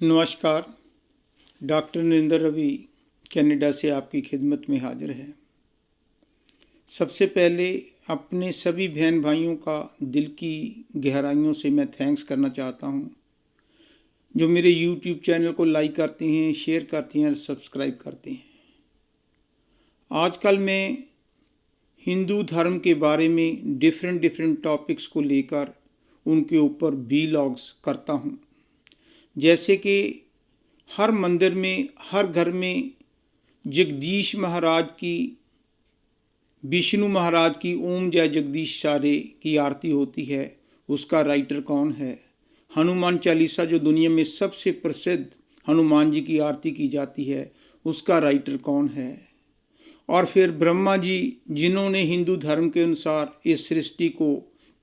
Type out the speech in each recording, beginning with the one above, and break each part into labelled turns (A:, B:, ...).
A: नमस्कार। Doctor Narendra Ravi Canada से आपकी खिदमत में हाजिर है। सबसे पहले अपने सभी बहन भाइयों का दिल की गहराइयों से मैं थैंक्स करना चाहता हूं, जो मेरे यूट्यूब चैनल को लाइक करते हैं, शेयर करते हैं और सब्सक्राइब करते हैं। आजकल मैं हिंदू धर्म के बारे में डिफरेंट टॉपिक्स को लेकर उनके ऊपर व्लॉग्स करता हूं। जैसे कि हर मंदिर में, हर घर में जगदीश महाराज की, विष्णु महाराज की ओम जय जगदीश सारे की आरती होती है। उसका राइटर कौन है? हनुमान चालीसा जो दुनिया में सबसे प्रसिद्ध हनुमान जी की आरती की जाती है, उसका राइटर कौन है? और फिर ब्रह्मा जी, जिन्होंने हिंदू धर्म के अनुसार इस सृष्टि को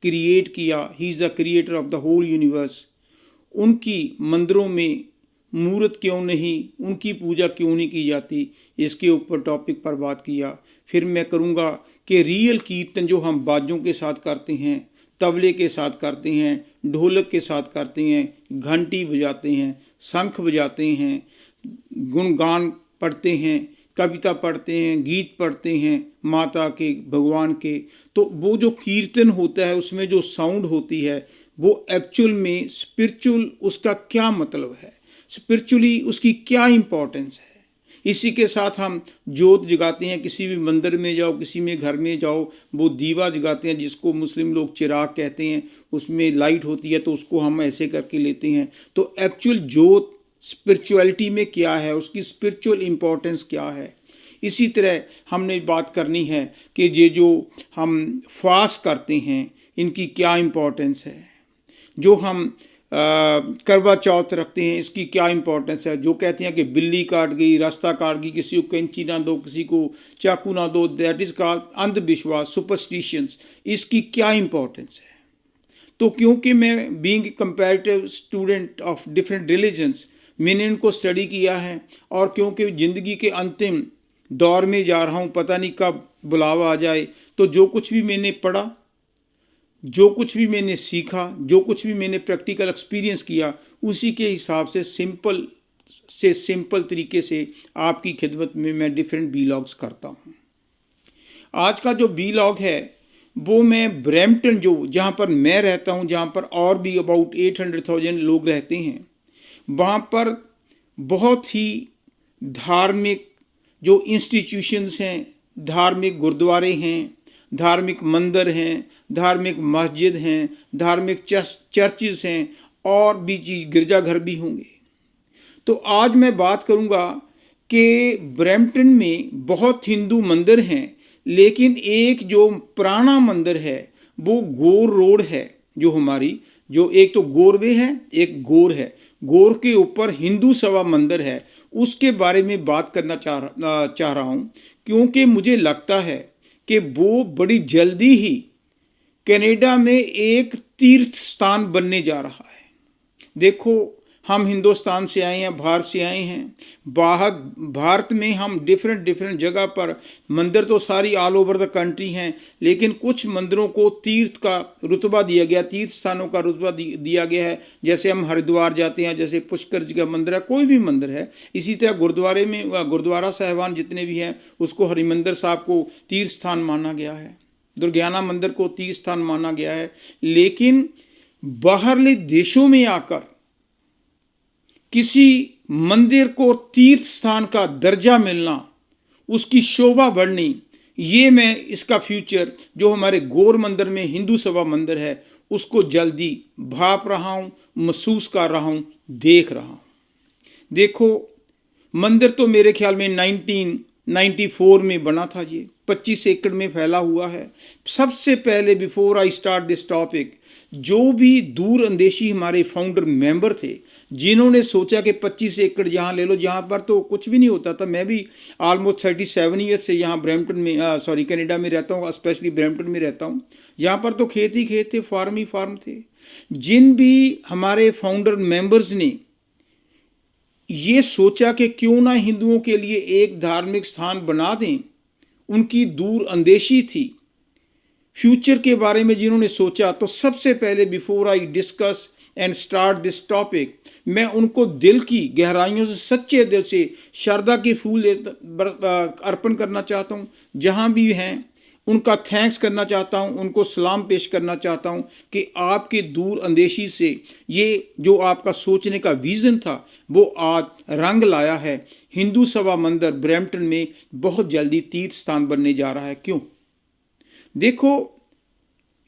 A: क्रिएट किया, he is the creator of the whole universe, उनकी मंदिरों में मूर्त क्यों नहीं, उनकी पूजा क्यों नहीं की जाती, इसके ऊपर टॉपिक पर बात किया। फिर मैं करूँगा कि रियल कीर्तन जो हम बाजों के साथ करते हैं, तबले के साथ करते हैं, ढोलक के साथ करते हैं, घंटी बजाते हैं, शंख बजाते हैं, गुणगान पढ़ते हैं, कविता पढ़ते हैं, गीत पढ़ते हैं माता के, भगवान के, तो वो जो कीर्तन होता है उसमें जो साउंड होती है वो एक्चुअल में स्पिरिचुअल, उसका क्या मतलब है, स्पिरिचुअली उसकी क्या इम्पोर्टेंस है। इसी के साथ हम जोत जगाते हैं, किसी भी मंदिर में जाओ, किसी में घर में जाओ, वो दीवा जगाते हैं जिसको मुस्लिम लोग चिराग कहते हैं, उसमें लाइट होती है तो उसको हम ऐसे करके लेते हैं। तो एक्चुअल जोत स्पिरिचुअलिटी में क्या है, उसकी स्पिरिचुअल इम्पोर्टेंस क्या है। इसी तरह हमने बात करनी है कि ये जो हम फास्ट करते हैं इनकी क्या इम्पोर्टेंस है, जो हम करवा चौथ रखते हैं इसकी क्या इम्पोर्टेंस है। जो कहते हैं कि बिल्ली काट गई, रास्ता काट गई, किसी को कैंची ना दो, किसी को चाकू ना दो, दैट इज़ कॉल्ड अंधविश्वास, सुपरस्टिशंस, इसकी क्या इम्पोर्टेंस है। तो क्योंकि मैं being comparative student of different religions, मैंने इनको स्टडी किया है, और क्योंकि ज़िंदगी के अंतिम दौर में जा रहा हूँ, पता नहीं कब बुलावा आ जाए, तो जो कुछ भी मैंने पढ़ा, जो कुछ भी मैंने सीखा, जो कुछ भी मैंने प्रैक्टिकल एक्सपीरियंस किया, उसी के हिसाब से सिंपल तरीके से आपकी खिदमत में मैं डिफरेंट व्लॉग्स करता हूँ। आज का जो व्लॉग है वो मैं ब्रैम्पटन, जो जहाँ पर मैं रहता हूँ, जहाँ पर और भी अबाउट 800,000 लोग रहते हैं, वहाँ पर बहुत ही धार्मिक जो इंस्टीट्यूशंस हैं, धार्मिक गुरुद्वारे हैं, धार्मिक मंदिर हैं, धार्मिक मस्जिद हैं, धार्मिक चर्चेस हैं, और भी चीज़ गिरजाघर भी होंगे। तो आज मैं बात करूंगा कि ब्रैम्पटन में बहुत हिंदू मंदिर हैं, लेकिन एक जो पुराना मंदिर है वो गोर रोड है, जो हमारी, जो एक तो गोरवे है, एक गोर है, गोर के ऊपर हिंदू सभा मंदिर है, उसके बारे में बात करना चाह रहा हूँ, क्योंकि मुझे लगता है कि वो बड़ी जल्दी ही कनाडा में एक तीर्थ स्थान बनने जा रहा है। देखो, हम हिंदुस्तान से आए हैं, भारत से आए हैं, बाहर भारत में हम डिफरेंट जगह पर मंदिर तो सारी ऑल ओवर द कंट्री हैं, लेकिन कुछ मंदिरों को तीर्थ का रुतबा दिया गया, तीर्थ स्थानों का रुतबा दिया गया है। जैसे हम हरिद्वार जाते हैं, जैसे पुष्कर जी का मंदिर है, कोई भी मंदिर है। इसी तरह गुरुद्वारे में गुरुद्वारा साहिबान जितने भी हैं उसको हरिमंदिर साहब को तीर्थ स्थान माना गया है, दुर्गियाना मंदिर को तीर्थ स्थान माना गया है। लेकिन बाहरले देशों में आकर किसी मंदिर को तीर्थ स्थान का दर्जा मिलना, उसकी शोभा बढ़नी, ये मैं इसका फ्यूचर जो हमारे गौर मंदिर में हिंदू सभा मंदिर है उसको जल्दी भाप रहा हूँ, महसूस कर रहा हूँ, देख रहा हूँ। देखो, मंदिर तो मेरे ख्याल में 1994 में बना था, ये 25 एकड़ में फैला हुआ है। सबसे पहले, before I start this topic, जो भी दूर अंदेशी हमारे फाउंडर मेंबर थे, जिन्होंने सोचा कि 25 एकड़ यहाँ ले लो, जहाँ पर तो कुछ भी नहीं होता था। मैं भी ऑलमोस्ट 37 ईयर्स से यहाँ ब्रैम्पटन में, कनाडा में रहता हूँ, स्पेशली ब्रैम्पटन में रहता हूँ। यहाँ पर तो खेत ही खेत थे, फार्म ही फार्म थे। जिन भी हमारे फाउंडर मेंबर्स ने ये सोचा कि क्यों ना हिंदुओं के लिए एक धार्मिक स्थान बना दें, उनकी दूर अंदेशी थी फ्यूचर के बारे में जिन्होंने सोचा। तो सबसे पहले, before I discuss and start this topic, मैं उनको दिल की गहराइयों से, सच्चे दिल से श्रद्धा के फूल अर्पण करना चाहता हूँ। जहाँ भी हैं उनका थैंक्स करना चाहता हूँ, उनको सलाम पेश करना चाहता हूँ कि आपके दूर अंदेशी से ये जो आपका सोचने का विज़न था वो आज रंग लाया है। हिंदू सभा मंदिर ब्रैम्पटन में बहुत जल्दी तीर्थ स्थान बनने जा रहा है। क्यों? देखो,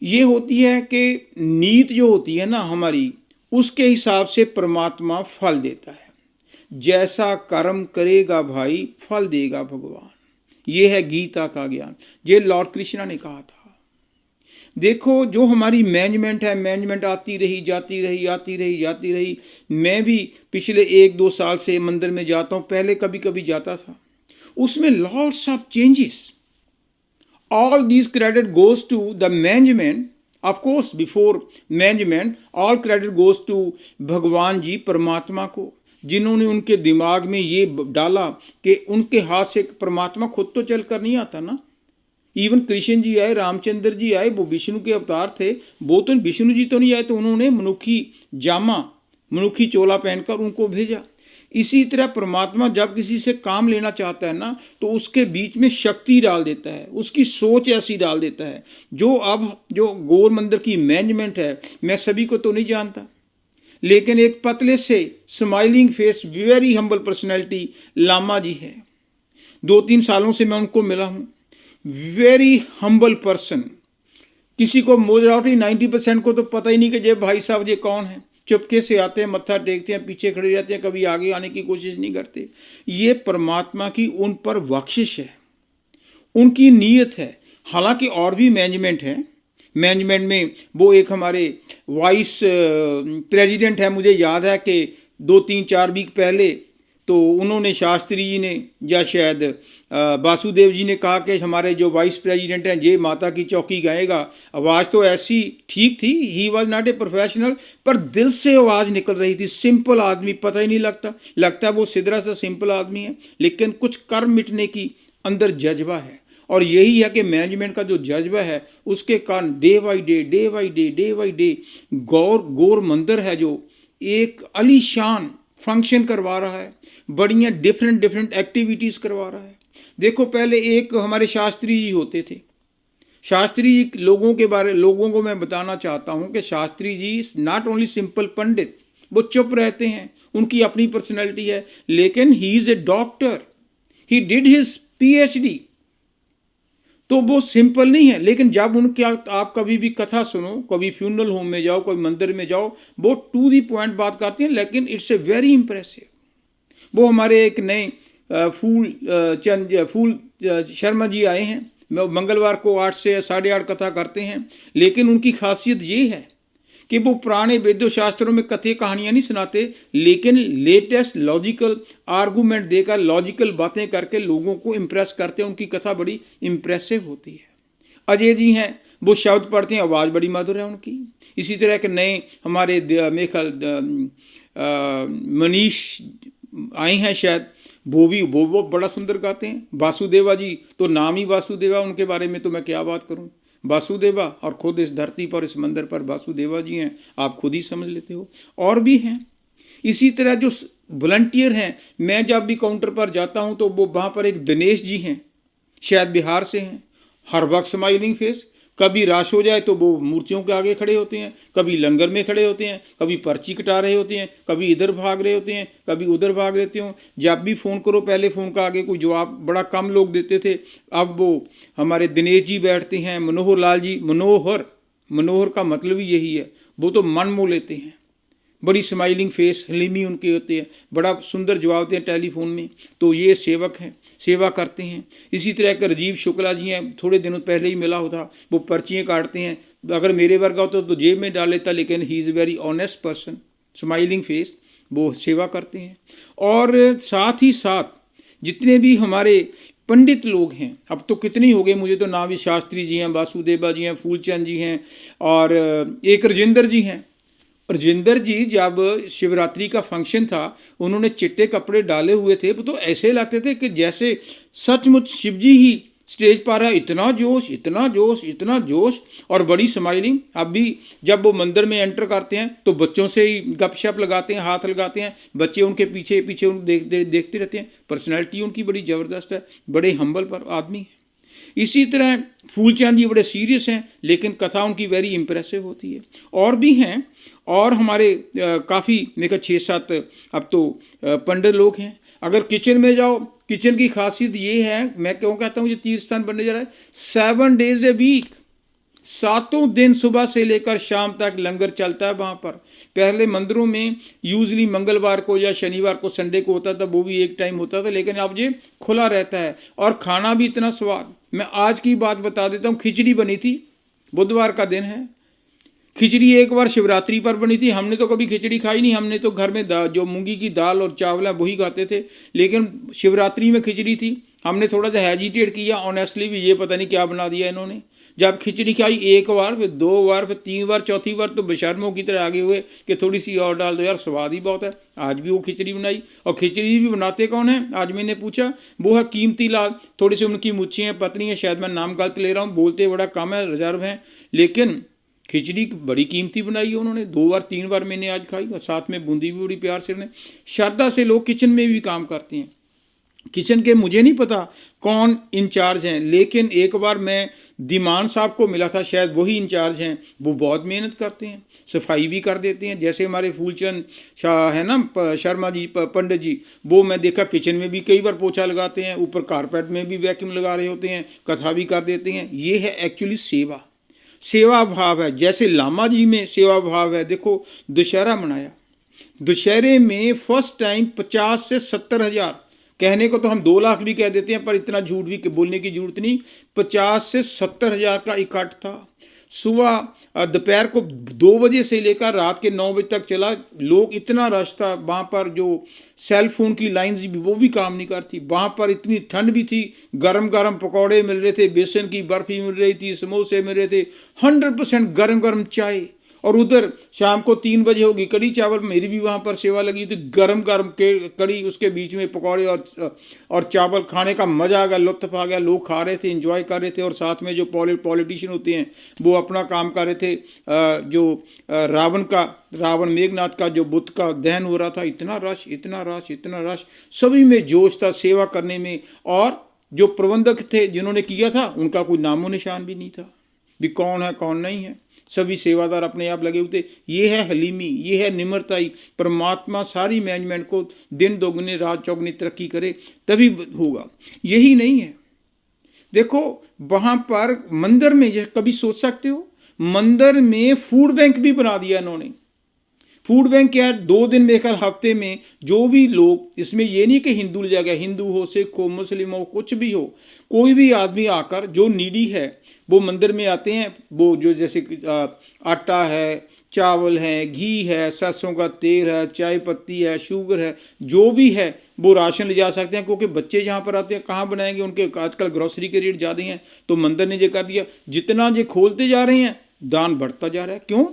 A: ये होती है कि नीत जो होती है ना हमारी, उसके हिसाब से परमात्मा फल देता है। जैसा कर्म करेगा भाई, फल देगा भगवान। ये है गीता का ज्ञान, ये लॉर्ड कृष्णा ने कहा था। देखो, जो हमारी मैनेजमेंट है, मैनेजमेंट आती रही जाती रही आती रही जाती रही। मैं भी पिछले 1-2 साल से मंदिर में जाता हूँ, पहले कभी कभी जाता था, उसमें lots of changes. All these credit goes to the management. Of course, before management, all credit goes to भगवान जी, परमात्मा को, जिन्होंने उनके दिमाग में ये डाला कि उनके हाथ से परमात्मा खुद तो चल कर नहीं आता ना। इवन कृष्ण जी आए, रामचंद्र जी आए, वो विष्णु के अवतार थे। वो तो विष्णु जी तो नहीं आए, तो उन्होंने मनुखी जामा, मनुखी चोला पहनकर उनको भेजा। इसी तरह परमात्मा जब किसी से काम लेना चाहता है ना, तो उसके बीच में शक्ति डाल देता है, उसकी सोच ऐसी डाल देता है। जो गौर मंदिर की मैनेजमेंट है, मैं सभी को तो नहीं जानता, लेकिन एक पतले से smiling face, very humble personality Lama ji है। 2-3 सालों से मैं उनको मिला हूँ। Very humble person. किसी को मेजॉरिटी 90% को तो पता ही नहीं कि ये भाई साहब ये कौन है। चुपके से आते हैं, मत्था टेकते हैं, पीछे खड़े रहते हैं, कभी आगे आने की कोशिश नहीं करते। ये परमात्मा की उन पर बख्शिश है, उनकी नीयत है। हालांकि और भी मैनेजमेंट है, मैनेजमेंट में वो एक हमारे वाइस प्रेसिडेंट है। मुझे याद है कि 2-3-4 वीक पहले तो उन्होंने, शास्त्री जी ने या शायद वासुदेव जी ने कहा कि हमारे जो वाइस प्रेसिडेंट हैं ये माता की चौकी गाएगा। आवाज़ तो ऐसी ठीक थी, he was not a professional, पर दिल से आवाज़ निकल रही थी। सिंपल आदमी, पता ही नहीं लगता वो सिद्धरा सा सिंपल आदमी है, लेकिन कुछ कर्म मिटने की अंदर जज्बा है। और यही है कि मैनेजमेंट का जो जज्बा है, उसके कारण डे बाई डे गौर मंदिर है जो एक अलीशान फंक्शन करवा रहा है, बढ़िया डिफरेंट एक्टिविटीज़ करवा रहा है। देखो, पहले एक हमारे शास्त्री जी होते थे। शास्त्री जी लोगों को मैं बताना चाहता हूँ कि Shastri ji not only simple पंडित, वो चुप रहते हैं, उनकी अपनी पर्सनैलिटी है, लेकिन he is a doctor, he did his PhD। तो वो सिंपल नहीं है, लेकिन जब उनके आप कभी भी कथा सुनो, कभी फ्यूनरल होम में जाओ, कोई मंदिर में जाओ, वो टू दी पॉइंट बात करते हैं, लेकिन इट्स ए वेरी इंप्रेसिव। वो हमारे एक नए फूल शर्मा जी आए हैं, मंगलवार को 8 से 8:30 कथा करते हैं, लेकिन उनकी खासियत ये है कि वो पुराने वेदों शास्त्रों में कथे कहानियां नहीं सुनाते, लेकिन लेटेस्ट लॉजिकल आर्गूमेंट देकर, लॉजिकल बातें करके लोगों को इम्प्रेस करते हैं। उनकी कथा बड़ी इम्प्रेसिव होती है। अजय जी हैं, वो शब्द पढ़ते हैं, आवाज़ बड़ी मधुर है उनकी। इसी तरह के नए हमारे मनीष आए हैं शायद, वो बड़ा सुंदर गाते हैं। वासुदेवा जी तो नाम ही वासुदेवा, उनके बारे में तो मैं क्या बात करूं। वासुदेवा, और खुद इस धरती पर, इस मंदिर पर वासुदेवा जी हैं, आप खुद ही समझ लेते हो। और भी हैं इसी तरह जो वॉलंटियर हैं। मैं जब भी काउंटर पर जाता हूं तो वो वहाँ पर एक दिनेश जी हैं, शायद बिहार से हैं, हर वक्त स्माइलिंग फेस। कभी रश हो जाए तो वो मूर्तियों के आगे खड़े होते हैं, कभी लंगर में खड़े होते हैं, कभी पर्ची कटा रहे होते हैं, कभी इधर भाग रहे होते हैं, कभी उधर भाग रहते हो। जब भी फ़ोन करो, पहले फ़ोन का आगे कोई जवाब बड़ा कम लोग देते थे, अब वो हमारे दिनेश जी बैठते हैं, मनोहर लाल जी, मनोहर का मतलब ही यही है, वो तो मन मोह लेते हैं। बड़ी स्माइलिंग फेस, हलीमी उनके होते हैं, बड़ा सुंदर जवाब देते हैं टेलीफोन में। तो ये सेवक हैं, सेवा करते हैं। इसी तरह के राजीव शुक्ला जी हैं, थोड़े दिनों पहले ही मिला होता, वो पर्चियाँ काटते हैं। अगर मेरे वर्ग होता तो जेब में डाल लेता, लेकिन he is very honest person, smiling face, वो सेवा करते हैं। और साथ ही साथ जितने भी हमारे पंडित लोग हैं, अब तो कितने हो गए, मुझे तो नाम भी, शास्त्री जी हैं, वासुदेवा जी हैं, फूलचंद जी हैं, और एक राजेंद्र जी हैं। राजेंद्र जी जब शिवरात्रि का फंक्शन था, उन्होंने चिट्टे कपड़े डाले हुए थे, तो ऐसे लगते थे कि जैसे सचमुच शिव जी ही स्टेज पर है, इतना जोश, इतना जोश, इतना जोश और बड़ी स्माइलिंग। अब भी जब वो मंदिर में एंटर करते हैं तो बच्चों से ही गपशप लगाते हैं, हाथ लगाते हैं, बच्चे उनके पीछे पीछे देखते रहते हैं। पर्सनैलिटी उनकी बड़ी ज़बरदस्त है, बड़े हम्बल पर आदमी है। इसी तरह फूलचंद जी बड़े सीरियस हैं, लेकिन कथा उनकी वेरी इंप्रेसिव होती है। और भी हैं, और हमारे काफ़ी मेरे 6-7 अब तो पंडित लोग हैं। अगर किचन में जाओ, किचन की खासियत ये है, मैं क्यों कहता हूँ ये तीर्थ स्थान बनने जा रहा है, 7 days a week, 7 दिन सुबह से लेकर शाम तक लंगर चलता है वहाँ पर। पहले मंदिरों में यूजली मंगलवार को या शनिवार को, संडे को होता था, वो भी एक टाइम होता था, लेकिन अब ये खुला रहता है और खाना भी इतना स्वाद। मैं आज की बात बता देता हूँ, खिचड़ी बनी थी, बुधवार का दिन है। खिचड़ी एक बार शिवरात्रि पर बनी थी। हमने तो कभी खिचड़ी खाई नहीं, हमने तो घर में जो मूंगी की दाल और चावल है वही खाते थे, लेकिन शिवरात्रि में खिचड़ी थी। हमने थोड़ा सा हेजिटेट किया ऑनेस्टली भी, ये पता नहीं क्या बना दिया इन्होंने। जब खिचड़ी खाई एक बार, फिर 2 बार, फिर 3 बार, चौथी बार तो बेशर्मों की तरह आगे हुए कि थोड़ी सी और डाल दो यार, स्वाद ही बहुत है। आज भी वो खिचड़ी बनाई, और खिचड़ी भी बनाते कौन है आज मैंने पूछा, वो है कीमती लाल। थोड़ी सी उनकी मुच्छी हैं, पतली हैं, शायद मैं नाम गलत ले रहा हूँ, बोलते बड़ा कम है, रिजर्व हैं, लेकिन खिचड़ी बड़ी कीमती बनाई है उन्होंने। 2 बार 3 बार मैंने आज खाई, और साथ में बूंदी भी बड़ी प्यार से उन्हें। श्रद्धा से लोग किचन में भी काम करते हैं। किचन के मुझे नहीं पता कौन इंचार्ज हैं, लेकिन एक बार मैं दीमान साहब को मिला था, शायद वही इंचार्ज हैं। वो बहुत मेहनत करते हैं, सफाई भी कर देते हैं। जैसे हमारे फूलचंद शाह है ना, शर्मा जी, पंडित जी, वो मैं देखा किचन में भी कई बार पोछा लगाते हैं, ऊपर कारपेट में भी वैक्यूम लगा रहे होते हैं, कथा भी कर देते हैं। ये है एक्चुअली सेवा, सेवा भाव है। जैसे लामा जी में सेवा भाव है। देखो दशहरा मनाया, दशहरे में फर्स्ट टाइम 50 से 70 हज़ार, कहने को तो हम 2 लाख भी कह देते हैं, पर इतना झूठ भी बोलने की जरूरत नहीं, 50 से 70 हज़ार का इकट्ठ था। सुबह दोपहर को 2 बजे से लेकर रात के 9 बजे तक चला। लोग, इतना रश था वहाँ पर, जो सेल फोन की लाइंस भी वो भी काम नहीं करती। वहाँ पर इतनी ठंड भी थी, गरम गरम पकौड़े मिल रहे थे, बेसन की बर्फी मिल रही थी, समोसे मिल रहे थे, 100% गरम गरम चाय। और उधर शाम को 3 बजे होगी कड़ी चावल, मेरी भी वहाँ पर सेवा लगी थी, गरम गरम कड़ी, उसके बीच में पकौड़े और चावल। खाने का मजा आ गया, लुत्फ आ गया, लोग खा रहे थे, एंजॉय कर रहे थे। और साथ में जो पॉलिटिशियन होते हैं वो अपना काम कर रहे थे। जो रावण मेघनाथ का जो बुत का दहन हो रहा था, इतना रश, इतना रश, इतना रश, सभी में जोश था सेवा करने में। और जो प्रबंधक थे जिन्होंने किया था, उनका कोई नामो निशान भी नहीं था भी कौन है कौन नहीं है। सभी सेवादार अपने आप लगे हुए थे। ये है हलीमी, ये है निम्रताई। परमात्मा सारी मैनेजमेंट को दिन दोगुनी रात चौगुनी तरक्की करे, तभी होगा। यही नहीं है, देखो वहां पर मंदिर में, ये कभी सोच सकते हो, मंदिर में फूड बैंक भी बना दिया इन्होंने। फूड बैंक क्या है, 2 दिन लेकर हफ्ते में जो भी लोग, इसमें ये नहीं कि हिंदू जगह, हिंदू हो, सिख हो, मुस्लिम हो, कुछ भी हो, कोई भी आदमी आकर जो नीडी है वो मंदिर में आते हैं। वो जो जैसे आटा है, चावल है, घी है, सरसों का तेल है, चाय पत्ती है, शुगर है, जो भी है वो राशन ले जा सकते हैं। क्योंकि बच्चे जहाँ पर आते हैं कहाँ बनाएंगे, उनके आजकल ग्रोसरी के रेट ज़्यादा हैं, तो मंदिर ने ये कर दिया। जितना ये खोलते जा रहे हैं दान बढ़ता जा रहा है। क्यों?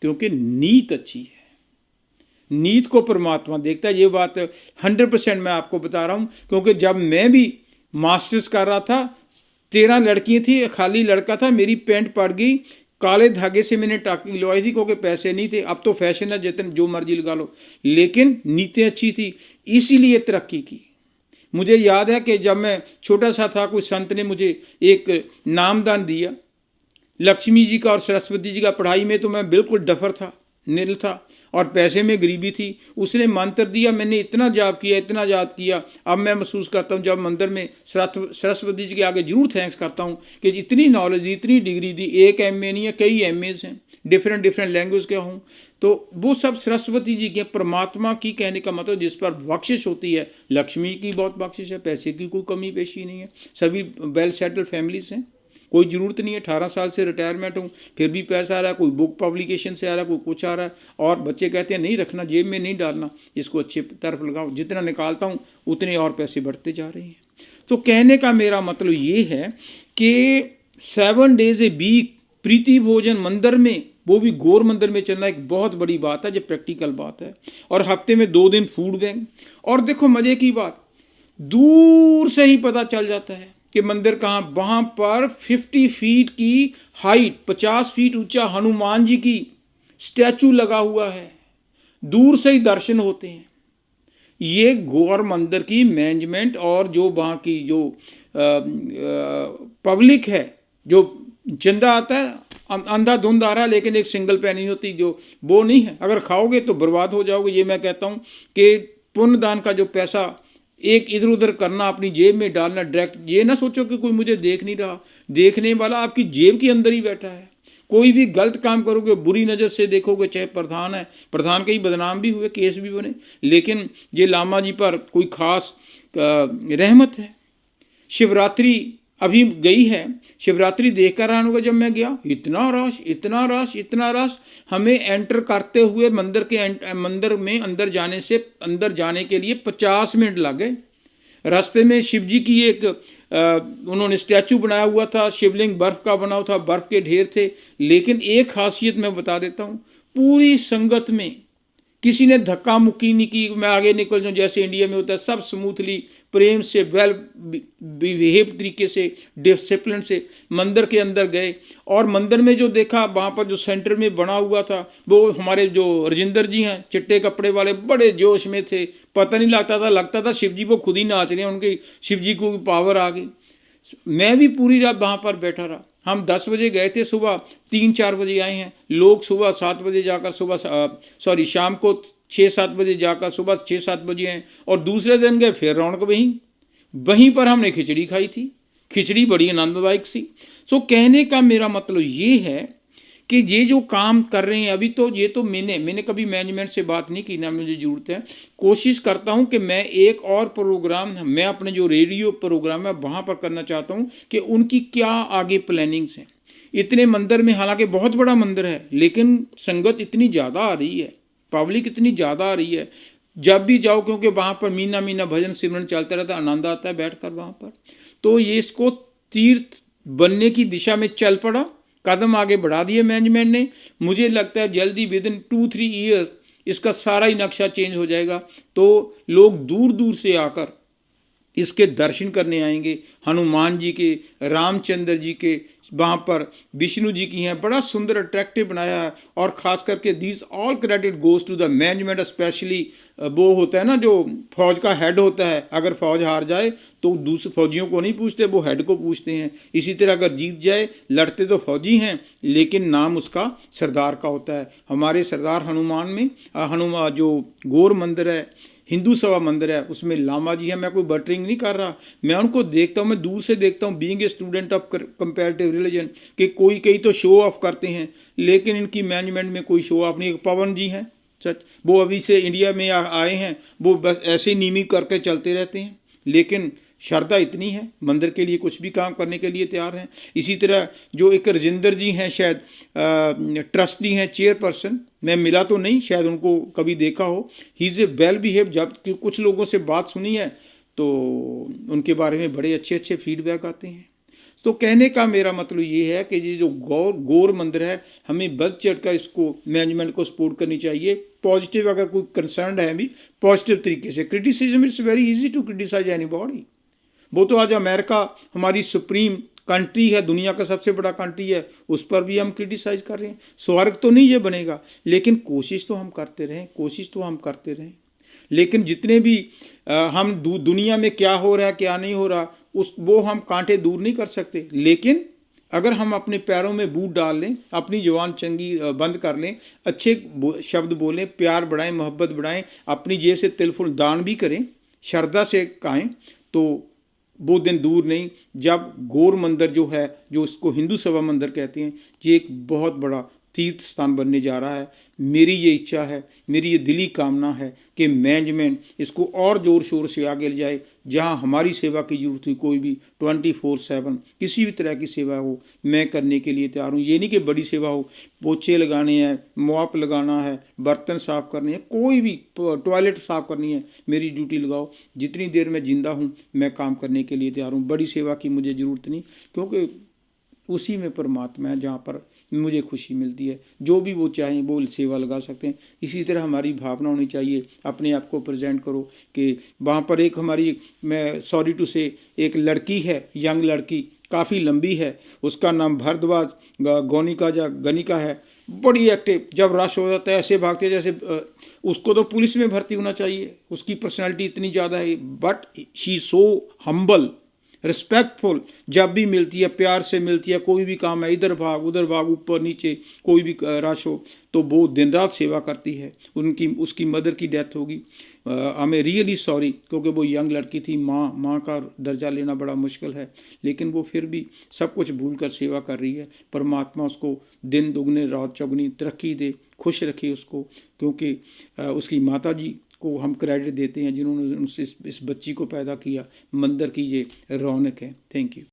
A: क्योंकि नीत अच्छी है, नीत को परमात्मा देखता है। ये बात 100% मैं आपको बता रहा हूँ, क्योंकि जब मैं भी मास्टर्स कर रहा था, 13 लड़कियां थी, खाली लड़का था। मेरी पैंट पड़ गई, काले धागे से मैंने टाकिंग लगवाई थी, क्योंकि पैसे नहीं थे। अब तो फैशन है, जितने जो मर्जी लगा लो, लेकिन नीतें अच्छी थी, इसीलिए तरक्की की। मुझे याद है कि जब मैं छोटा सा था, कोई संत ने मुझे एक नामदान दिया, लक्ष्मी जी का और सरस्वती जी का। पढ़ाई में तो मैं बिल्कुल डफर था, निल था, और पैसे में गरीबी थी। उसने मंत्र दिया, मैंने इतना जाप किया, इतना जाप किया। अब मैं महसूस करता हूँ, जब मंदिर में सरस्वती जी के आगे जरूर थैंक्स करता हूँ कि इतनी नॉलेज दी, इतनी डिग्री दी। एक MA नहीं है, कई MAs हैं, डिफरेंट लैंग्वेज के हूँ, तो वो सब सरस्वती जी के, परमात्मा की। कहने का मतलब जिस पर बख्शिश होती है, लक्ष्मी की बहुत बख्शिश है, पैसे की कोई कमी पेशी नहीं है। सभी वेल सेटल फैमिलीज हैं, कोई ज़रूरत नहीं है। 18 साल से रिटायरमेंट हूँ, फिर भी पैसा आ रहा है, कोई बुक पब्लिकेशन से आ रहा है, कोई कुछ आ रहा है। और बच्चे कहते हैं नहीं रखना, जेब में नहीं डालना, इसको अच्छी तरफ लगाओ। जितना निकालता हूँ उतने और पैसे बढ़ते जा रहे हैं। तो कहने का मेरा मतलब ये है कि 7 days a week प्रीति भोजन मंदिर में, वो भी गौर मंदिर में चलना एक बहुत बड़ी बात है, जो प्रैक्टिकल बात है। और हफ्ते में 2 दिन फूड बैंक। और देखो मजे की बात, दूर से ही पता चल जाता है कि मंदिर कहाँ, वहाँ पर 50 फीट की हाइट, 50 फीट ऊंचा हनुमान जी की स्टैचू लगा हुआ है, दूर से ही दर्शन होते हैं। ये गौर मंदिर की मैनेजमेंट और जो वहाँ की जो पब्लिक है, जो चंदा आता है, अंधाधुंध आ रहा है, लेकिन एक सिंगल पैनी होती जो वो नहीं है। अगर खाओगे तो बर्बाद हो जाओगे। ये मैं कहता हूँ कि पुण्यदान का जो पैसा एक इधर उधर करना, अपनी जेब में डालना डायरेक्ट, ये ना सोचो कि कोई मुझे देख नहीं रहा। देखने वाला आपकी जेब के अंदर ही बैठा है। कोई भी गलत काम करोगे, बुरी नज़र से देखोगे, चाहे प्रधान है, प्रधान के ही बदनाम भी हुए, केस भी बने, लेकिन ये लामा जी पर कोई खास रहमत है। शिवरात्रि अभी गई है, शिवरात्रि देख कर आने को जब मैं गया, इतना रश, इतना रश, इतना रश। हमें एंटर करते हुए मंदिर में अंदर जाने के लिए 50 मिनट लग गए। रास्ते में शिव जी की एक उन्होंने स्टैचू बनाया हुआ था, शिवलिंग बर्फ का बना हुआ था, बर्फ के ढेर थे। लेकिन एक खासियत मैं बता देता हूँ, पूरी संगत में किसी ने धक्का मुक्की नहीं की, मैं आगे निकल जाऊँ जैसे इंडिया में होता है। सब स्मूथली, प्रेम से, वेल बिहेव तरीके से, डिसिप्लिन से मंदिर के अंदर गए। और मंदिर में जो देखा, वहाँ पर जो सेंटर में बना हुआ था, वो हमारे जो राजेंद्र जी हैं, चिट्टे कपड़े वाले, बड़े जोश में थे। पता नहीं लगता था शिव जी वो खुद ही नाच रहे हैं, उनके शिव जी को पावर आ गई। मैं भी पूरी रात वहाँ पर बैठा रहा। हम 10 बजे गए थे, सुबह 3-4 बजे आए हैं। लोग सुबह 7 बजे जाकर शाम को 6-7 बजे जाकर सुबह 6-7 बजे हैं। और दूसरे दिन गए फिर रौनक वहीं पर हमने खिचड़ी खाई थी। खिचड़ी बड़ी आनंददायक सी। सो कहने का मेरा मतलब ये है कि ये जो काम कर रहे हैं अभी, तो ये तो मैंने कभी मैनेजमेंट से बात नहीं की, ना मुझे ज़रूरत है। कोशिश करता हूँ कि मैं एक और प्रोग्राम, मैं अपने जो रेडियो प्रोग्राम है वहाँ पर करना चाहता हूँ कि उनकी क्या आगे प्लानिंग्स हैं। इतने मंदिर में, हालांकि बहुत बड़ा मंदिर है, लेकिन संगत इतनी ज़्यादा आ रही है, पब्लिक इतनी ज़्यादा आ रही है। जब भी जाओ, क्योंकि वहाँ पर मीना मीना भजन सिमरन चलता रहता है, आनंद आता है बैठ कर वहाँ पर। तो ये इसको तीर्थ बनने की दिशा में चल पड़ा, कदम आगे बढ़ा दिए मैनेजमेंट ने। मुझे लगता है जल्दी विद इन 2-3 ईयर्स इसका सारा ही नक्शा चेंज हो जाएगा। तो लोग दूर दूर से आकर इसके दर्शन करने आएंगे। हनुमान जी के, रामचंद्र जी के, वहाँ पर विष्णु जी की हैं, बड़ा सुंदर अट्रैक्टिव बनाया है। और ख़ास करके this all credit goes to the management, specially वो होता है ना जो फौज का हेड होता है। अगर फौज हार जाए तो दूसरे फौजियों को नहीं पूछते, वो हेड को पूछते हैं। इसी तरह अगर जीत जाए, लड़ते तो फौजी हैं लेकिन नाम उसका सरदार का होता है। हमारे सरदार हनुमान में, हनुमान जो गौर मंदिर है, हिंदू सभा मंदिर है, उसमें लामा जी है। मैं कोई बटरिंग नहीं कर रहा, मैं उनको देखता हूँ, मैं दूर से देखता हूँ, being a student of comparative religion, कि कई तो शो ऑफ करते हैं, लेकिन इनकी मैनेजमेंट में कोई शो ऑफ नहीं। एक पवन जी हैं, सच, वो अभी से इंडिया में आए हैं, वो बस ऐसे ही नीमी करके चलते रहते हैं, लेकिन श्रद्धा इतनी है, मंदिर के लिए कुछ भी काम करने के लिए तैयार हैं। इसी तरह जो एक राजेंद्र जी हैं, शायद ट्रस्टी हैं, चेयरपर्सन, मैं मिला तो नहीं, शायद उनको कभी देखा हो। He is a well behave. जब कुछ लोगों से बात सुनी है तो उनके बारे में बड़े अच्छे अच्छे फीडबैक आते हैं। तो कहने का मेरा मतलब ये है कि ये जो गौर मंदिर है, हमें बढ़ चढ़ कर इसको, मैनेजमेंट को सपोर्ट करनी चाहिए। पॉजिटिव अगर कोई कंसर्न है भी, पॉजिटिव तरीके से। Criticism, it's very easy to criticise anybody. वो तो आज अमेरिका हमारी सुप्रीम कंट्री है, दुनिया का सबसे बड़ा कंट्री है, उस पर भी हम क्रिटिसाइज कर रहे हैं। स्वर्ग तो नहीं ये बनेगा, लेकिन कोशिश तो हम करते रहें। लेकिन जितने भी हम दुनिया में क्या हो रहा है क्या नहीं हो रहा, वो हम कांटे दूर नहीं कर सकते। लेकिन अगर हम अपने पैरों में बूट डाल लें, अपनी जुबान चंगी बंद कर लें, अच्छे शब्द बोलें, प्यार बढ़ाएं, मोहब्बत बढ़ाएं, अपनी जेब से तिल फुल दान भी करें, श्रद्धा से खाएं, तो वो दिन दूर नहीं जब गौर मंदिर जो है, जो उसको हिंदू सभा मंदिर कहते हैं, ये एक बहुत बड़ा तीर्थ स्थान बनने जा रहा है। मेरी ये इच्छा है, मेरी ये दिली कामना है कि मैनेजमेंट इसको और ज़ोर शोर से आगे ले जाए। जहां हमारी सेवा की जरूरत हुई, कोई भी 24/7 किसी भी तरह की सेवा हो, मैं करने के लिए तैयार हूँ। ये नहीं कि बड़ी सेवा हो, पोछे लगाने हैं, मॉप लगाना है, बर्तन साफ करने हैं, कोई भी टॉयलेट साफ करनी है, मेरी ड्यूटी लगाओ। जितनी देर मैं जिंदा हूँ मैं काम करने के लिए तैयार हूँ। बड़ी सेवा की मुझे ज़रूरत नहीं, क्योंकि उसी में परमात्मा है जहाँ पर मुझे खुशी मिलती है। जो भी वो चाहें वो सेवा लगा सकते हैं। इसी तरह हमारी भावना होनी चाहिए, अपने आप को प्रेजेंट करो कि वहाँ पर एक हमारी, मैं सॉरी टू से, एक लड़की है, यंग लड़की, काफ़ी लंबी है, उसका नाम भारद्वाज गौनिका या गनिका है, बड़ी एक्टिव। जब रश हो जाता है ऐसे भागती है जैसे उसको तो पुलिस में भर्ती होना चाहिए, उसकी पर्सनालिटी इतनी ज़्यादा है। But she so humble, respectful, जब भी मिलती है प्यार से मिलती है। कोई भी काम है, इधर भाग उधर भाग, ऊपर नीचे, कोई भी रश हो तो वो दिन रात सेवा करती है। उसकी मदर की डेथ होगी। आई एम रियली सॉरी, क्योंकि वो यंग लड़की थी, माँ का दर्जा लेना बड़ा मुश्किल है, लेकिन वो फिर भी सब कुछ भूल कर सेवा कर रही है। परमात्मा उसको दिन दुगने रात चौगनी तरक्की दे, खुश रखे उसको, क्योंकि उसकी माता जी को हम क्रेडिट देते हैं जिन्होंने उनसे इस बच्ची को पैदा किया। मंदिर की ये रौनक है। Thank you.